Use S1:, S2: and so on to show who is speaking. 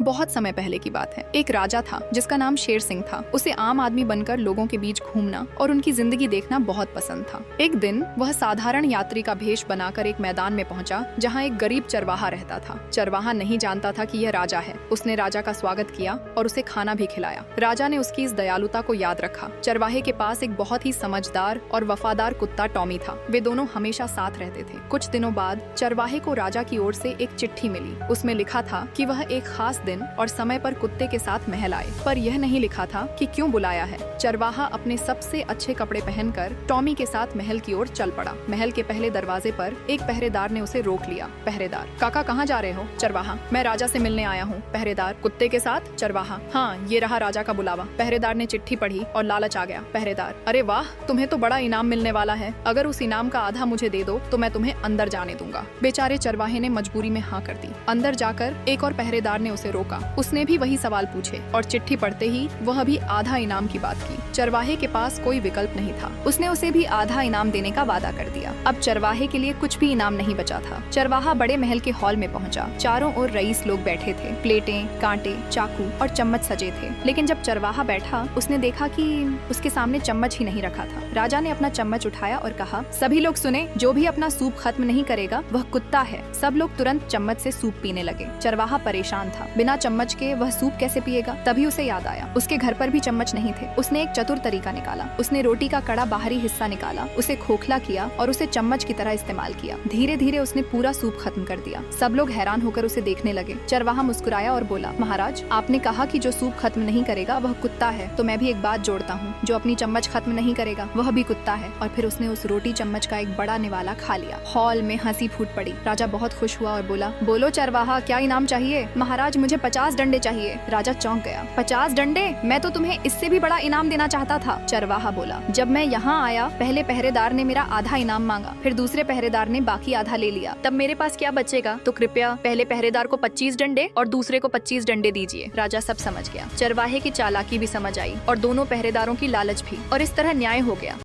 S1: बहुत समय पहले की बात है। एक राजा था जिसका नाम शेर सिंह था। उसे आम आदमी बनकर लोगों के बीच घूमना और उनकी जिंदगी देखना बहुत पसंद था। एक दिन वह साधारण यात्री का भेष बनाकर एक मैदान में पहुंचा जहां एक गरीब चरवाहा रहता था। चरवाहा नहीं जानता था कि यह राजा है। उसने राजा का स्वागत किया और उसे खाना भी खिलाया। राजा ने उसकी इस दयालुता को याद रखा। चरवाहे के पास एक बहुत ही समझदार और वफादार कुत्ता टॉमी था। वे दोनों हमेशा साथ रहते थे। कुछ दिनों बाद चरवाहे को राजा की ओर से एक चिट्ठी मिली। उसमें लिखा था कि वह एक खास दिन और समय पर कुत्ते के साथ महल आए, पर यह नहीं लिखा था कि क्यों बुलाया है। चरवाहा अपने सबसे अच्छे कपड़े पहनकर टॉमी के साथ महल की ओर चल पड़ा। महल के पहले दरवाजे पर एक पहरेदार ने उसे रोक लिया। पहरेदार: काका कहाँ जा रहे हो? चरवाहा: मैं राजा से मिलने आया हूँ। पहरेदार: कुत्ते के साथ? चरवाहा: हाँ, ये रहा राजा का बुलावा। पहरेदार ने चिट्ठी पढ़ी और लालच आ गया। पहरेदार: अरे वाह, तुम्हें तो बड़ा इनाम मिलने वाला है। अगर उस इनाम का आधा मुझे दे दो तो मैं तुम्हें अंदर जाने दूंगा। बेचारे चरवाहे ने मजबूरी में हाँ कर दी। अंदर जाकर एक और पहरेदार ने उसे रोका। उसने भी वही सवाल पूछे और चिट्ठी पढ़ते ही वह भी आधा इनाम की बात की। चरवाहे के पास कोई विकल्प नहीं था। उसने उसे भी आधा इनाम देने का वादा कर दिया। अब चरवाहे के लिए कुछ भी इनाम नहीं बचा था। चरवाहा बड़े महल के हॉल में पहुंचा। चारों ओर रईस लोग बैठे थे। प्लेटें, कांटे, चाकू और चम्मच सजे थे। लेकिन जब चरवाहा बैठा उसने देखा कि उसके सामने चम्मच ही नहीं रखा था। राजा ने अपना चम्मच उठाया और कहा, सभी लोग सुने, जो भी अपना सूप खत्म नहीं करेगा वह कुत्ता है। सब लोग तुरंत चम्मच से सूप पीने लगे। चरवाहा परेशान था। बिना चम्मच के वह सूप कैसे पिएगा? तभी उसे याद आया, उसके घर पर भी चम्मच नहीं थे। उसने एक चतुर तरीका निकाला। उसने रोटी का कड़ा बाहरी हिस्सा निकाला, उसे खोखला किया और उसे चम्मच की तरह इस्तेमाल किया। धीरे धीरे उसने पूरा सूप खत्म कर दिया। सब लोग हैरान होकर उसे देखने लगे। चरवाहा मुस्कुराया और बोला, महाराज, आपने कहा कि जो सूप खत्म नहीं करेगा वह कुत्ता है, तो मैं भी एक बात जोड़ता हूँ, जो अपनी चम्मच खत्म नहीं करेगा वह भी कुत्ता है। और फिर उसने उस रोटी चम्मच का एक बड़ा निवाला खा लिया। हॉल में हंसी फूट पड़ी। राजा बहुत खुश हुआ और बोला, बोलो चरवाहा, क्या इनाम चाहिए? महाराज, मुझे 50 डंडे चाहिए। राजा चौंक गया। 50 डंडे? मैं तो तुम्हें इससे भी बड़ा इनाम देना चाहता था। चरवाहा बोला, जब मैं यहाँ आया पहले पहरेदार ने मेरा आधा इनाम मांगा, फिर दूसरे पहरेदार ने बाकी आधा ले लिया, तब मेरे पास क्या बचेगा? तो कृपया पहले पहरेदार को 25 डंडे और दूसरे को 25 डंडे दीजिए। राजा सब समझ गया। चरवाहे की चालाकी भी समझ आई और दोनों पहरेदारों की लालच भी, और इस तरह न्याय हो गया।